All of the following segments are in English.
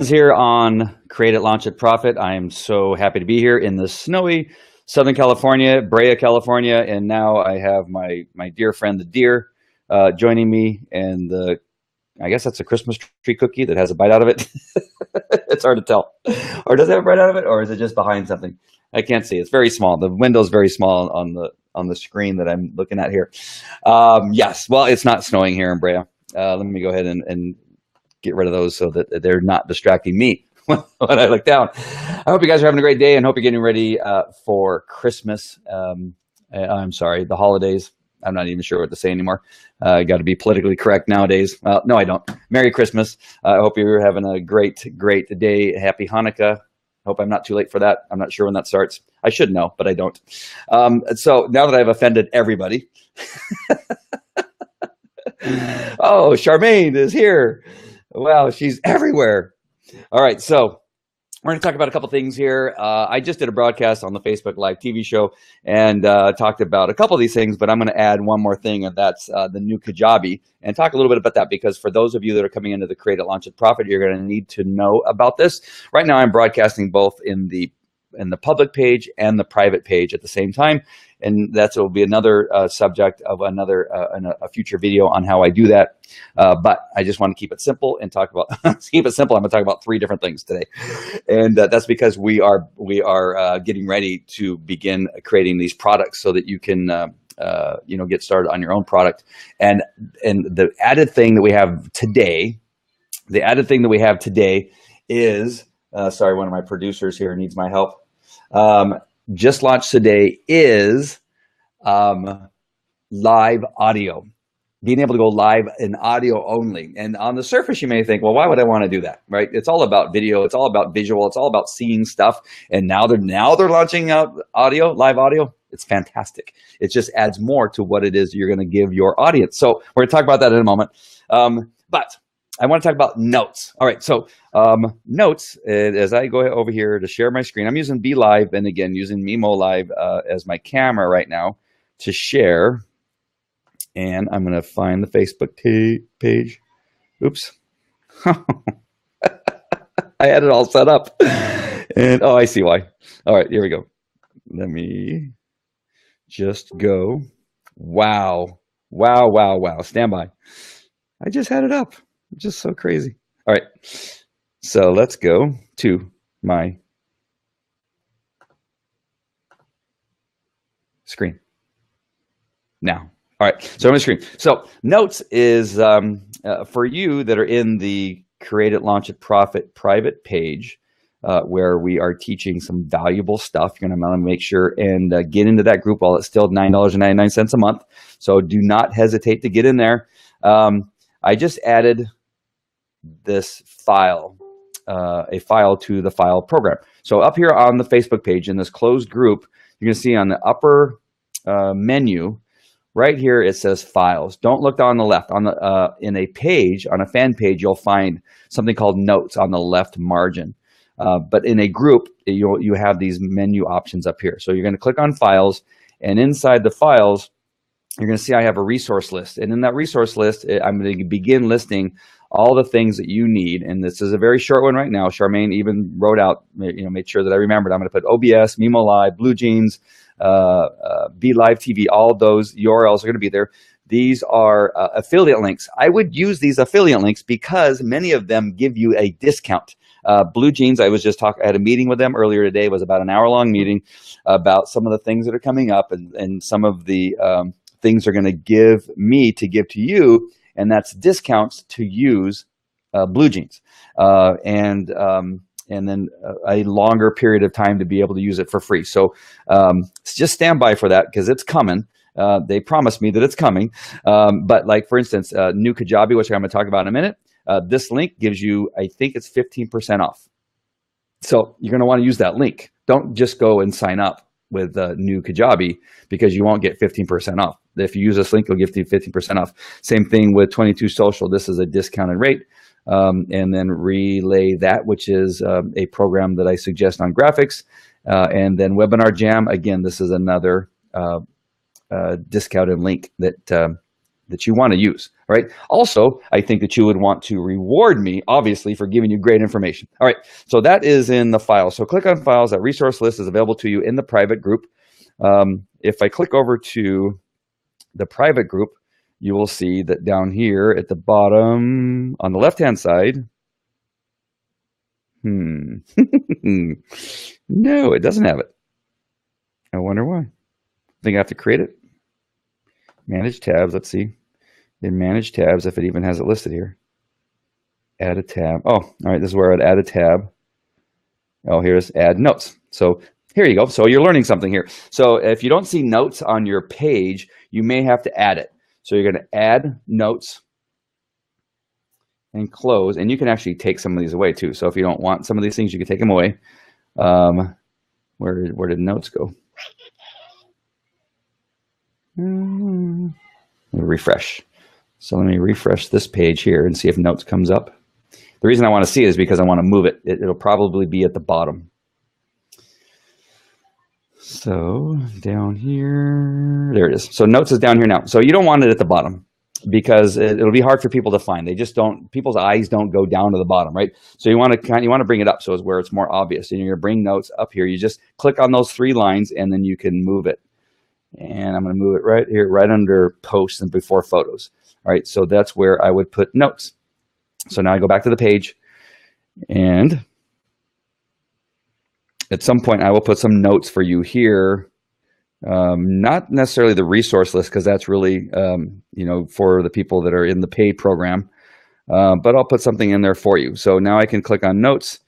Here on Create It, Launch It, Profit. I am so happy to be here in the snowy Southern California, Brea, California, and now I have my dear friend the deer joining me, and I guess that's a Christmas tree cookie that has a bite out of it. It's hard to tell, or does it have a bite out of it, or is it just behind something? I can't see. It's very small. The window's very small on the screen that I'm looking at here. Yes, well, it's not snowing here in Brea. Let me go ahead and get rid of those so that they're not distracting me when I look down. I hope you guys are having a great day and hope you're getting ready for Christmas. I'm sorry, the holidays. I'm not even sure what to say anymore. Got to be politically correct nowadays. No, I don't. Merry Christmas. I hope you're having a great day. Happy Hanukkah. Hope I'm not too late for that. I'm not sure when that starts. I should know, but I don't. So now that I've offended everybody. Oh, Charmaine is here. Wow, she's everywhere. All right, so we're going to talk about a couple things here. I just did a broadcast on the Facebook Live TV show and talked about a couple of these things, but I'm going to add one more thing, and that's the new Kajabi, and talk a little bit about that, because for those of you that are coming into the Create It, Launch It, Profit, you're going to need to know about this. Right now, I'm broadcasting both in the public page and the private page at the same time. And that will be another subject of a future video on how I do that. But I just want to keep it simple and talk about, keep it simple. I'm going to talk about 3 different things today. And that's because we are getting ready to begin creating these products so that you can, get started on your own product. And the added thing that we have today, is, sorry, one of my producers here needs my help. Just launched today is live audio, being able to go live in audio only. And on the surface, you may think, well, why would I want to do that? Right? It's all about video. It's all about visual. It's all about seeing stuff. And now they're launching out audio, live audio. It's fantastic. It just adds more to what it is you're going to give your audience. So we're going to talk about that in a moment. But I want to talk about notes. All right, so notes, as I go over here to share my screen, I'm using Be Live, and again, using Mimo Live as my camera right now to share. And I'm going to find the Facebook page. Oops. I had it all set up. And, oh, I see why. All right, here we go. Let me just go. Wow. Wow, wow, wow. Stand by. I just had it up. Just so crazy. All right, so let's go to my screen now. All right, so on my screen. So notes is for you that are in the Create It, Launch It, Profit private page, where we are teaching some valuable stuff. You're going to want to make sure and get into that group while it's still $9.99 a month. So do not hesitate to get in there. I just added this file, a file to the file program. So up here on the Facebook page in this closed group, you're going to see on the upper menu right here, it says files. Don't look on the left. On the in a page, on a fan page, you'll find something called notes on the left margin. But in a group, you have these menu options up here. So you're going to click on files, and inside the files, you're going to see I have a resource list. And in that resource list, I'm going to begin listing all the things that you need. And this is a very short one right now. Charmaine even wrote out, made sure that I remembered. I'm going to put OBS, Mimo Live, Blue Jeans, Be Live TV. All those URLs are going to be there. These are affiliate links. I would use these affiliate links because many of them give you a discount. Blue Jeans, I had a meeting with them earlier today. It was about an hour-long meeting about some of the things that are coming up, and some of the things they're going to give me to give to you, and that's discounts to use Blue Jeans, and then a longer period of time to be able to use it for free. So just stand by for that, because it's coming. They promised me that it's coming. But like, for instance, new Kajabi, which I'm going to talk about in a minute, this link gives you, I think it's 15% off. So you're going to want to use that link. Don't just go and sign up with new Kajabi, because you won't get 15% off. If you use this link, it'll give you 15% off. Same thing with 22 Social. This is a discounted rate. And then Relay That, which is a program that I suggest on graphics. And then Webinar Jam. Again, this is another discounted link that you want to use. All right. Also, I think that you would want to reward me, obviously, for giving you great information. All right. So that is in the file. So click on files. That resource list is available to you in the private group. If I click over to the private group, you will see that down here at the bottom on the left-hand side, no, it doesn't have it. I wonder why. I think I have to create it. Manage tabs. Let's see. In manage tabs, if it even has it listed here. Add a tab. Oh, all right. This is where I'd add a tab. Oh, here's add notes. So here you go. So you're learning something here. So if you don't see notes on your page, you may have to add it. So you're going to add notes and close. And you can actually take some of these away too. So if you don't want some of these things, you can take them away. Where did notes go? Refresh. So let me refresh this page here and see if notes comes up. The reason I want to see it is because I want to move it. It'll probably be at the bottom. So down here, there it is. So notes is down here now. So you don't want it at the bottom because it'll be hard for people to find. They just don't, people's eyes don't go down to the bottom, right? So you want to bring it up so it's where it's more obvious. And you're going to bring notes up here. You just click on those 3 lines and then you can move it. And I'm going to move it right here, right under posts and before photos. All right, so that's where I would put notes. So now I go back to the page, and at some point I will put some notes for you here. Not necessarily the resource list, because that's really for the people that are in the paid program. But I'll put something in there for you. So now I can click on notes,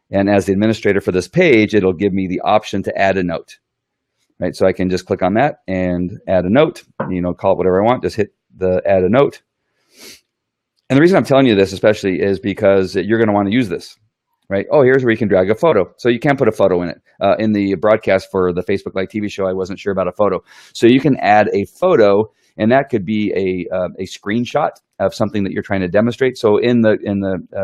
and as the administrator for this page, it'll give me the option to add a note. Right, so I can just click on that and add a note, call it whatever I want, just hit the add a note. And the reason I'm telling you this especially is because you're going to want to use this, right? Oh, here's where you can drag a photo. So you can put a photo in it. In the broadcast for the Facebook Live TV show, I wasn't sure about a photo. So you can add a photo, and that could be a screenshot of something that you're trying to demonstrate. So in the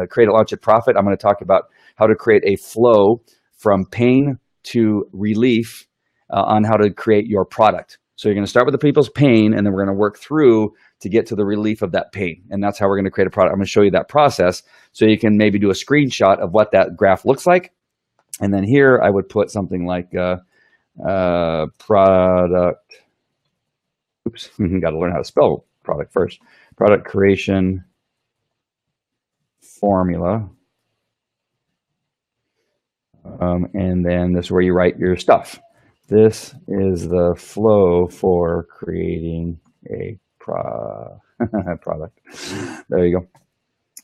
Create It, Launch It, Profit, I'm going to talk about how to create a flow from pain to relief on how to create your product. So you're going to start with the people's pain, and then we're going to work through to get to the relief of that pain. And that's how we're going to create a product. I'm going to show you that process so you can maybe do a screenshot of what that graph looks like. And then here I would put something like product. Oops, got to learn how to spell product first. Product creation formula. And then this is where you write your stuff. This is the flow for creating a product. There you go.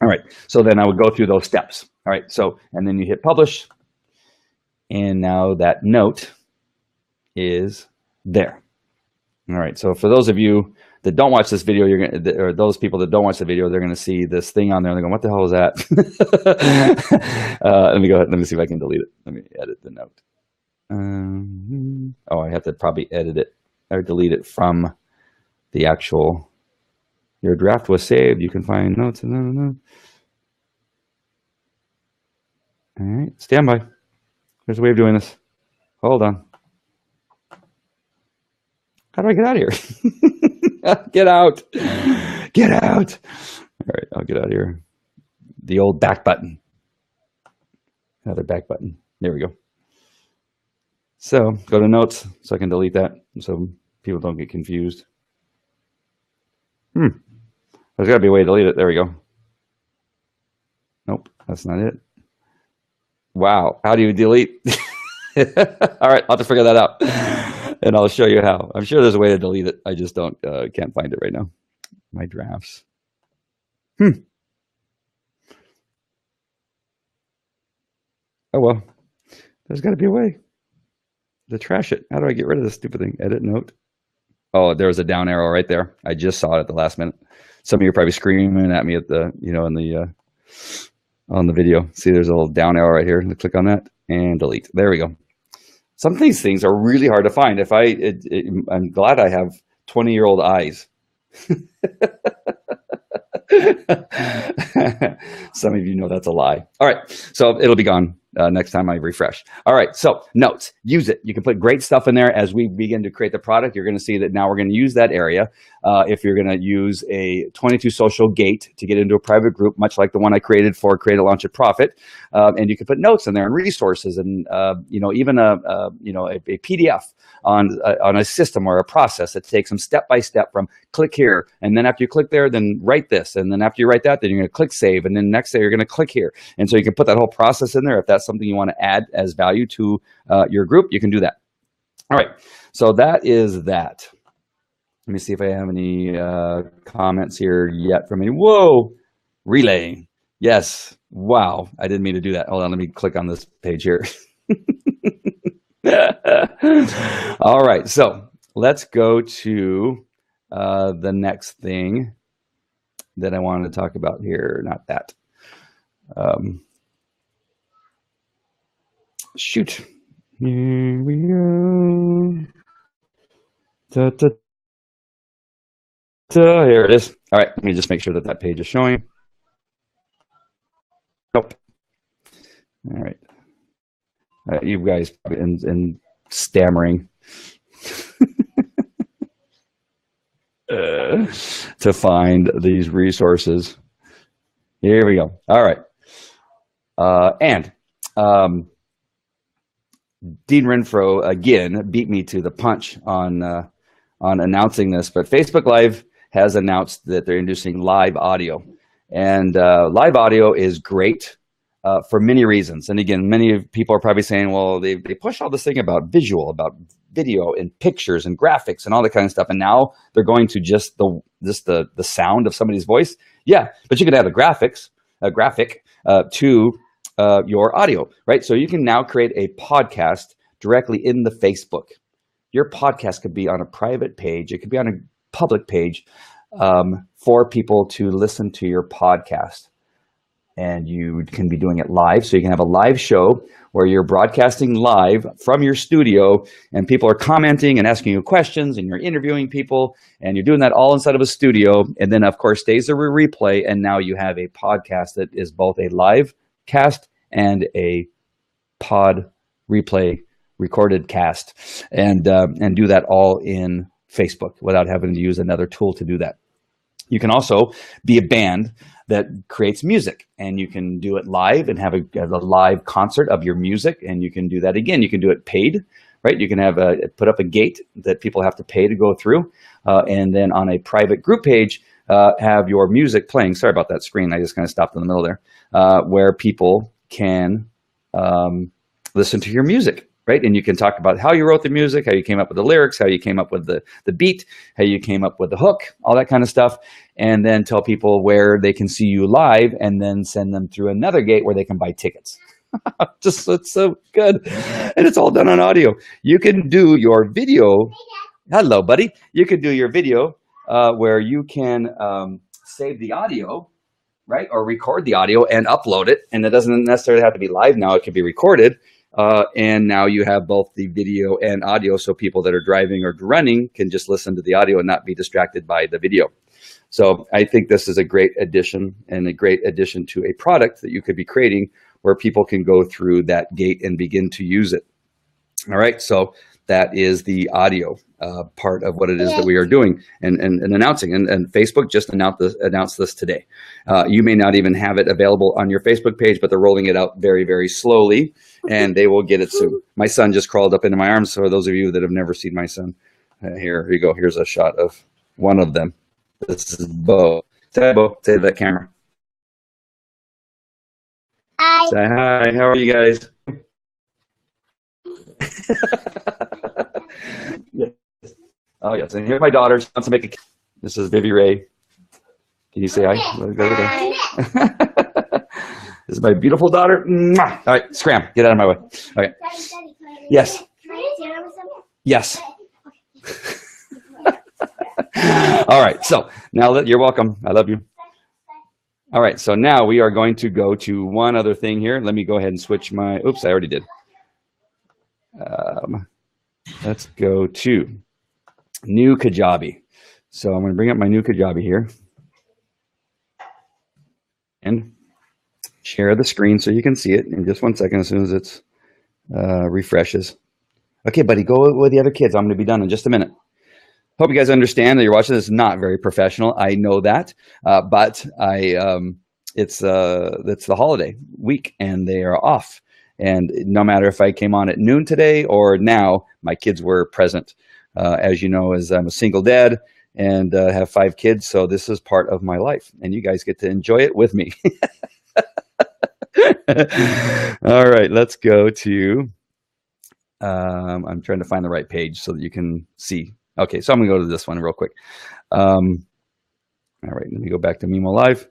All right. So then I would go through those steps. All right. So, and then you hit publish. And now that note is there. All right. So for those of you that don't watch this video, or those people that don't watch the video, they're going to see this thing on there. And they're going, what the hell is that? Let me go ahead. Let me see if I can delete it. Let me edit the note. Oh, I have to probably edit it or delete it from the actual. Your draft was saved. You can find notes. All right, stand by. There's a way of doing this. Hold on. How do I get out of here? Get out. Get out. All right, I'll get out of here. The old back button. Another back button. There we go. So go to notes so I can delete that so people don't get confused. There's got to be a way to delete it. There we go. Nope, that's not it. Wow, how do you delete? All right, I'll have to figure that out, and I'll show you how. I'm sure there's a way to delete it. I just can't find it right now. My drafts. Oh well, there's got to be a way to trash it. How do I get rid of this stupid thing? Edit note. Oh, there was a down arrow right there. I just saw it at the last minute. Some of you are probably screaming at me at the, on the video. See, there's a little down arrow right here. Click on that and delete. There we go. Some of these things are really hard to find. I'm glad I have 20-year-old eyes. Some of you know that's a lie. All right, so it'll be gone. next time I refresh. All right, so notes, use it. You can put great stuff in there. As we begin to create the product, you're going to see that now we're going to use that area. If you're going to use a 22 social gate to get into a private group, much like the one I created for Create a Launch at Profit, and you can put notes in there and resources, and even a PDF on a system or a process that takes them step by step from click here, and then after you click there, then write this, and then after you write that, then you're going to click save, and then next day you're going to click here. And so you can put that whole process in there. If that's something you want to add as value to your group, you can do that. All right, so that is that. Let me see if I have any comments here yet from me. Whoa, relay. Yes. Wow, I didn't mean to do that. Hold on, let me click on this page here. All right, so let's go to the next thing that I wanted to talk about here. Not that. Shoot. Here we go. Da, da, da. Here it is. All right, let me just make sure that that page is showing. Nope. All right. You guys and stammering to find these resources. Here we go. All right. Dean Renfro again beat me to the punch on announcing this, but Facebook Live has announced that they're introducing live audio, and live audio is great for many reasons. And again, many people are probably saying, well, they push all this thing about visual, about video and pictures and graphics and all that kind of stuff, and now they're going to just the sound of somebody's voice. Yeah, but you could add a graphic to your audio, right? So you can now create a podcast directly in the Facebook. Your podcast could be on a private page. It could be on a public page for people to listen to your podcast. And you can be doing it live. So you can have a live show where you're broadcasting live from your studio, and people are commenting and asking you questions, and you're interviewing people, and you're doing that all inside of a studio. And then, of course, stays a replay. And now you have a podcast that is both a live cast and a pod replay recorded cast, and do that all in Facebook without having to use another tool to do that. You can also be a band that creates music, and you can do it live and have a live concert of your music, and you can do that again. You can do it paid, right? You can have put up a gate that people have to pay to go through, and then on a private group page, have your music playing. Sorry about that screen. I just kind of stopped in the middle there, where people can listen to your music. Right, and you can talk about how you wrote the music, how you came up with the lyrics, how you came up with the beat, how you came up with the hook, all that kind of stuff, and then tell people where they can see you live, and then send them through another gate where they can buy tickets. Just it's so good, and it's all done on audio. You can do your video. Hello, buddy. You can do your video where you can save the audio, right, or record the audio and upload it, and it doesn't necessarily have to be live now. It can be recorded. And now you have both the video and audio, so people that are driving or running can just listen to the audio and not be distracted by the video. So I think this is a great addition, and a great addition to a product that you could be creating where people can go through that gate and begin to use it. All right, so that is the audio part of what it is that we are doing and announcing. And Facebook just announced this today. You may not even have it available on your Facebook page, but they're rolling it out very, very slowly, and they will get it soon. My son just crawled up into my arms. So those of you that have never seen my son, here you go. Here's a shot of one of them. This is Bo. Say hi, Bo. Say to that camera. Hi. Say hi. How are you guys? Yes. Oh yes, and here's my daughter. She wants to make a. This is Vivi Ray. Can you say hi? Hi. This is my beautiful daughter. Mwah! All right, scram. Get out of my way. Okay. Yes. Yes. All right. So now that you're welcome. I love you. All right. So now we are going to go to one other thing here. Let me go ahead and switch my. Oops, I already did. Let's go to new Kajabi. So I'm going to bring up my new Kajabi here. And share the screen so you can see it in just 1 second as soon as it's refreshes. Okay, buddy, go with the other kids. I'm going to be done in just a minute. Hope you guys understand that you're watching this. Not very professional. I know that, but it's the holiday week and they are off. And no matter if I came on at noon today or now, my kids were present. As you know, as I'm a single dad and have 5 kids, so this is part of my life, and you guys get to enjoy it with me. All right, let's go to. I'm trying to find the right page so that you can see. Okay, so I'm gonna go to this one real quick. All right, let me go back to Mimo Live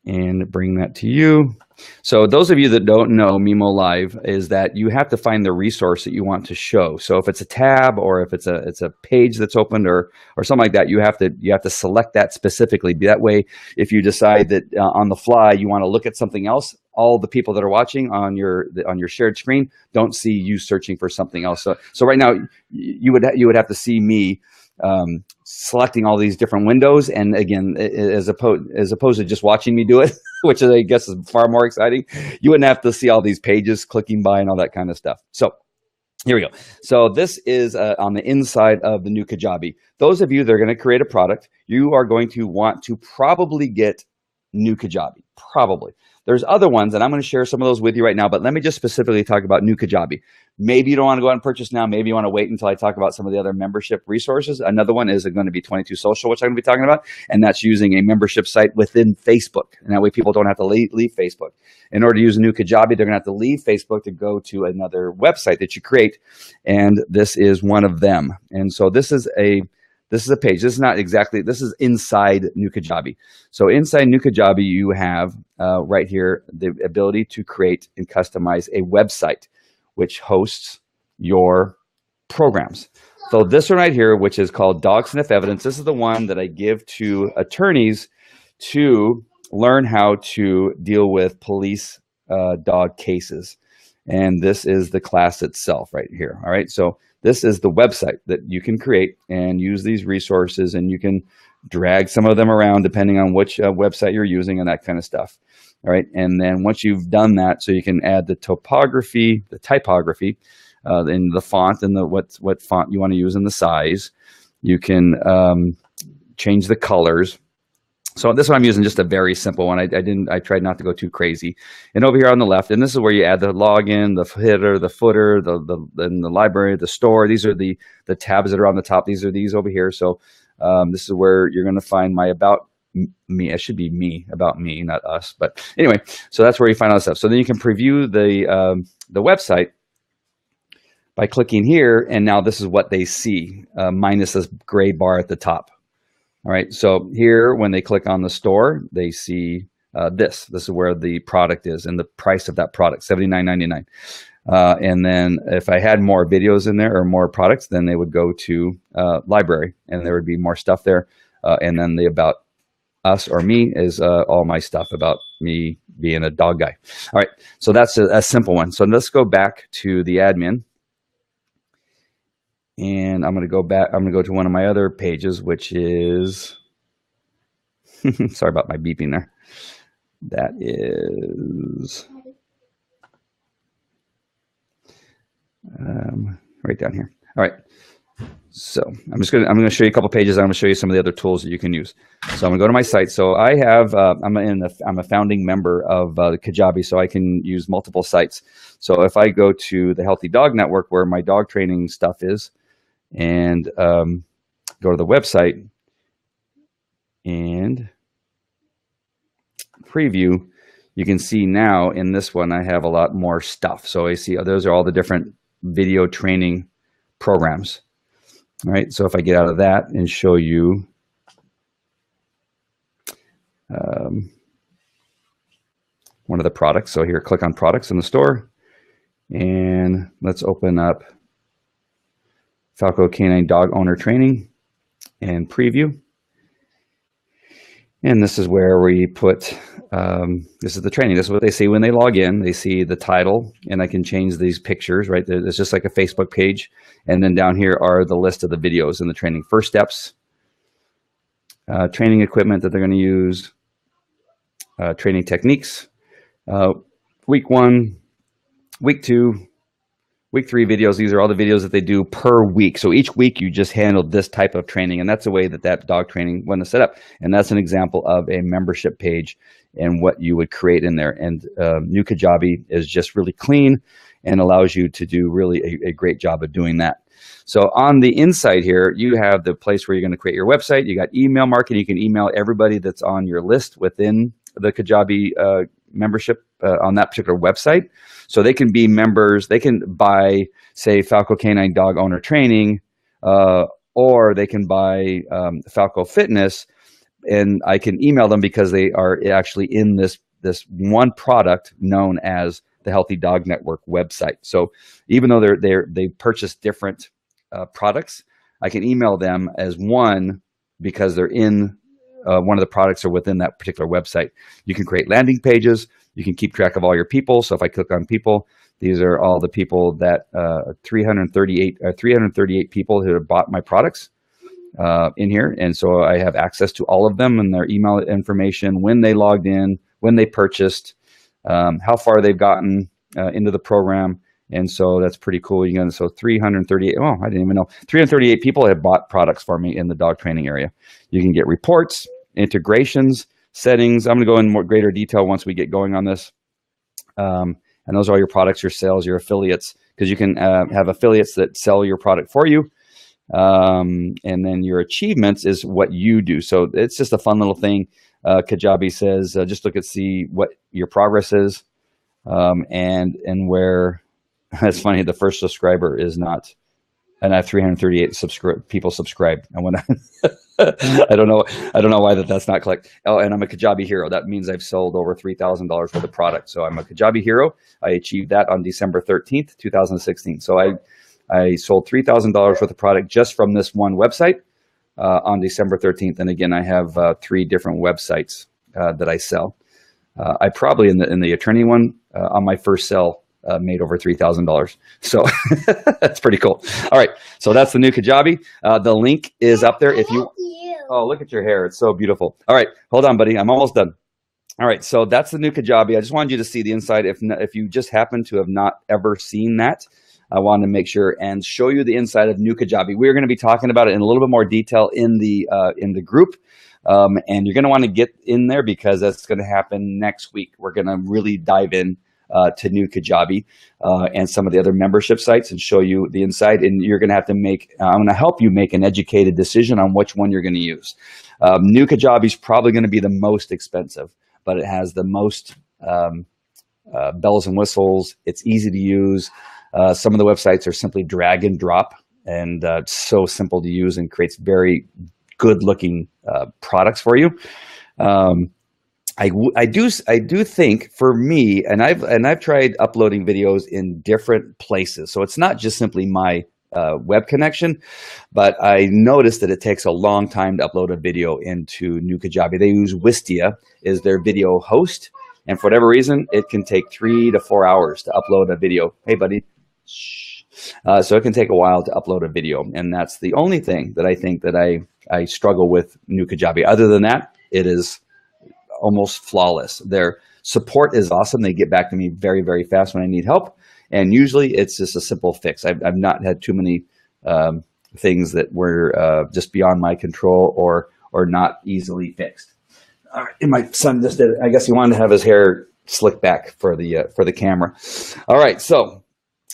and bring that to you. So those of you that don't know Mimo Live is that you have to find the resource that you want to show. So if it's a tab or if it's a page that's opened or something like that, you have to select that specifically. That way, if you decide that on the fly you want to look at something else, all the people that are watching on your shared screen don't see you searching for something else. So right now you would have to see me selecting all these different windows, and again, as opposed to just watching me do it, which I guess is far more exciting, you wouldn't have to see all these pages clicking by and all that kind of stuff. So here we go. So this is on the inside of the new Kajabi. Those of you that are going to create a product, you are going to want to probably get new Kajabi. Probably. There's other ones, and I'm going to share some of those with you right now, but let me just specifically talk about new Kajabi. Maybe you don't want to go out and purchase now. Maybe you want to wait until I talk about some of the other membership resources. Another one is going to be 22 Social, which I'm going to be talking about, and that's using a membership site within Facebook. And that way people don't have to leave Facebook. In order to use a new Kajabi, they're going to have to leave Facebook to go to another website that you create, and this is one of them. And so this is a page. This is not exactly, this is inside new Kajabi. So inside new Kajabi, you have right here the ability to create and customize a website which hosts your programs. So this one right here, which is called Dog Sniff Evidence, this is the one that I give to attorneys to learn how to deal with police dog cases. And this is the class itself right here. All right, so this is the website that you can create and use these resources, and you can drag some of them around depending on which website you're using and that kind of stuff. All right, and then once you've done that, so you can add the typography, in the font and what font you want to use and the size. You can change the colors. So this one I'm using just a very simple one. I tried not to go too crazy. And over here on the left, and this is where you add the login, the header, the footer, the library, the store. These are the tabs that are on the top. These are these over here. So this is where you're going to find my about me. It should be me, about me, not us. But anyway, so that's where you find all this stuff. So then you can preview the website by clicking here, and now this is what they see, minus this gray bar at the top. All right, so here when they click on the store, they see this. This is where the product is and the price of that product, $79.99. And then if I had more videos in there or more products, then they would go to library, and there would be more stuff there. And then the about us or me is all my stuff about me being a dog guy. All right, so that's a simple one. So let's go back to the admin. And I'm going to go back. I'm going to go to one of my other pages, which is, sorry about my beeping there. That is right down here. All right. So I'm going to show you a couple pages. I'm going to show you some of the other tools that you can use. So I'm going to go to my site. So I have, I'm a founding member of the Kajabi, so I can use multiple sites. So if I go to the Healthy Dog Network, where my dog training stuff is, and go to the website and preview, you can see now in this one I have a lot more stuff. So I see those are all the different video training programs. All right, so if I get out of that and show you one of the products. So here, click on products in the store, and let's open up Falco Canine Dog Owner Training and preview. And this is where we put, this is the training. This is what they see when they log in. They see the title, and I can change these pictures, right? It's just like a Facebook page. And then down here are the list of the videos in the training. First steps, training equipment that they're going to use, training techniques, Uh, week 1, week 2, week 3 videos. These are all the videos that they do per week. So each week you just handle this type of training, and that's the way that dog training went to set up. And that's an example of a membership page and what you would create in there. And New Kajabi is just really clean and allows you to do really a great job of doing that. So on the inside here, you have the place where you're going to create your website. You got email marketing. You can email everybody that's on your list within the Kajabi membership on that particular website. So they can be members. They can buy, say, Falco Canine Dog Owner Training, or they can buy Falco Fitness, and I can email them because they are actually in this one product known as the Healthy Dog Network website. So even though they purchase different products, I can email them as one because they're in one of the products or within that particular website. You can create landing pages. You can keep track of all your people. So if I click on people, these are all the people that 338 people who have bought my products in here. And so I have access to all of them and their email information, when they logged in, when they purchased, how far they've gotten into the program. And so that's pretty cool. So 338, oh, I didn't even know. 338 people have bought products for me in the dog training area. You can get reports, integrations, settings. I'm going to go in more greater detail once we get going on this. And those are all your products, your sales, your affiliates, because you can have affiliates that sell your product for you. And then your achievements is what you do. So it's just a fun little thing. Kajabi says, just look at see what your progress is, and where. It's funny. The first subscriber is not, and I have 338 people subscribed. And when I don't know why that's not clicked. Oh, and I'm a Kajabi hero. That means I've sold over $3,000 worth of product. So I'm a Kajabi hero. I achieved that on December 13th, 2016. So I sold $3,000 worth of product just from this one website on December 13th. And again, I have 3 different websites that I sell. I probably in the attorney one on my first sell made over $3,000. So that's pretty cool. All right. So that's the new Kajabi. The link is up there. If you, oh, look at your hair. It's so beautiful. All right. Hold on, buddy. I'm almost done. All right. So that's the new Kajabi. I just wanted you to see the inside. If you just happen to have not ever seen that, I wanted to make sure and show you the inside of new Kajabi. We're going to be talking about it in a little bit more detail in the group. And you're going to want to get in there because that's going to happen next week. We're going to really dive in to new Kajabi and some of the other membership sites and show you the inside. And you're going to have to I'm going to help you make an educated decision on which one you're going to use. New Kajabi is probably going to be the most expensive, but it has the most bells and whistles. It's easy to use. Some of the websites are simply drag and drop, and it's so simple to use and creates very good looking products for you. I do think for me, and I've tried uploading videos in different places. So it's not just simply my web connection, but I noticed that it takes a long time to upload a video into New Kajabi. They use Wistia as their video host, and for whatever reason, it can take 3 to 4 hours to upload a video. Hey, buddy. So it can take a while to upload a video, and that's the only thing that I think that I struggle with New Kajabi. Other than that, it is almost flawless. Their support is awesome. They get back to me very, very fast when I need help. And usually it's just a simple fix. I've not had too many things that were just beyond my control or not easily fixed. All right. And my son just did it. I guess he wanted to have his hair slicked back for the camera. All right. So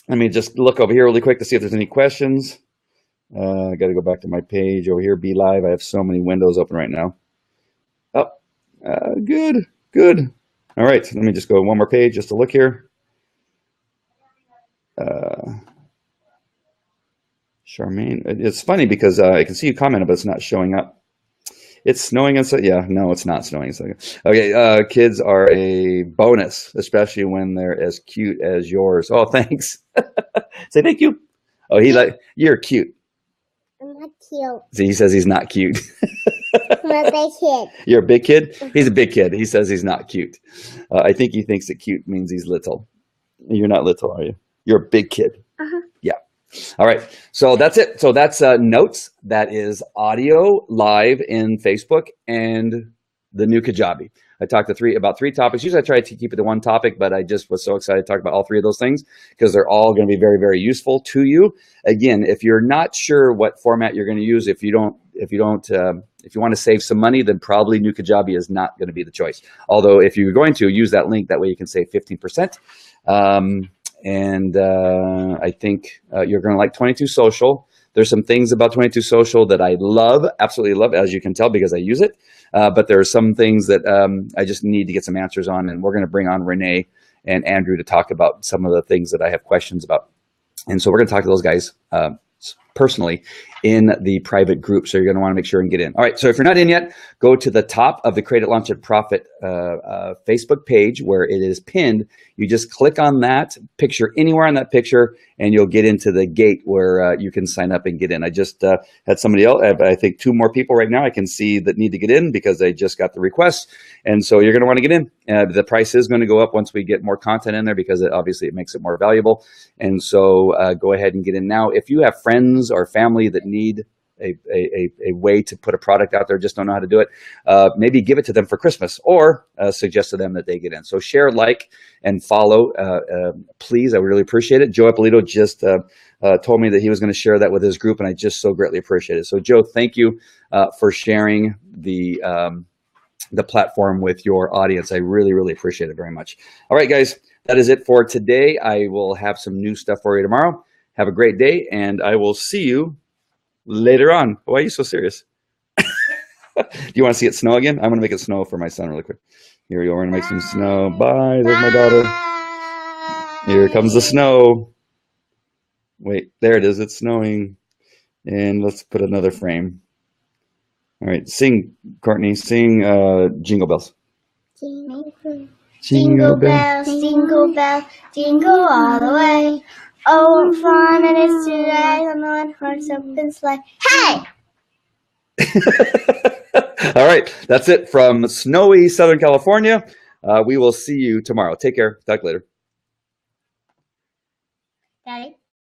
let me just look over here really quick to see if there's any questions. I got to go back to my page over here. Be Live. I have so many windows open right now. Good. All right, let me just go one more page just to look here. Charmaine, it's funny because I can see you commented, but it's not showing up. It's snowing and so yeah, no, it's not snowing. So okay, kids are a bonus, especially when they're as cute as yours. Oh, thanks. Say thank you. Oh, you're cute. I'm not cute. See, he says he's not cute. I'm a big kid. You're a big kid? He's a big kid. He says he's not cute. I think he thinks that cute means he's little. You're not little, are you? You're a big kid. Uh-huh. Yeah. All right. So that's it. So that's Notes. That is audio live in Facebook and the new Kajabi. I talked about three topics. Usually I try to keep it to one topic, but I just was so excited to talk about all three of those things because they're all going to be very, very useful to you. Again, if you're not sure what format you're going to use, if you want to save some money, then probably new Kajabi is not going to be the choice. Although if you're going to use that link, that way you can save 15%. I think you're going to like 22 Social. There's some things about 22 Social that I love, absolutely love, as you can tell because I use it. But there are some things that I just need to get some answers on, and we're going to bring on Renee and Andrew to talk about some of the things that I have questions about. And so we're going to talk to those guys personally in the private group. So you're going to want to make sure and get in. All right. So if you're not in yet, go to the top of the Create It, Launch It, Profit Facebook page where it is pinned. You just click on that picture anywhere on that picture, and you'll get into the gate where you can sign up and get in. I just had somebody else, I think 2 more people right now I can see that need to get in because they just got the request. And so you're going to want to get in. The price is going to go up once we get more content in there because obviously it makes it more valuable. And so go ahead and get in now. If you have friends or family that need a way to put a product out there, just don't know how to do it, maybe give it to them for Christmas or suggest to them that they get in. So share, like, and follow, please. I would really appreciate it. Joe Ippolito just told me that he was going to share that with his group, and I just so greatly appreciate it. So Joe, thank you for sharing the platform with your audience. I really, really appreciate it very much. All right, guys, that is it for today. I will have some new stuff for you tomorrow. Have a great day, and I will see you later on. Why are you so serious? Do you want to see it snow again? I'm going to make it snow for my son really quick. Here we go. We're going to make some snow. Bye. There's my daughter. Here comes the snow. Wait, there it is. It's snowing. And let's put another frame. All right. Sing, Courtney. Sing Jingle Bells. Jingle bells, jingle bells, jingle all the way. Oh, what fun it is to ride on the one-horse open sleigh. Hey! All right. That's it from snowy Southern California. We will see you tomorrow. Take care. Talk later. Daddy?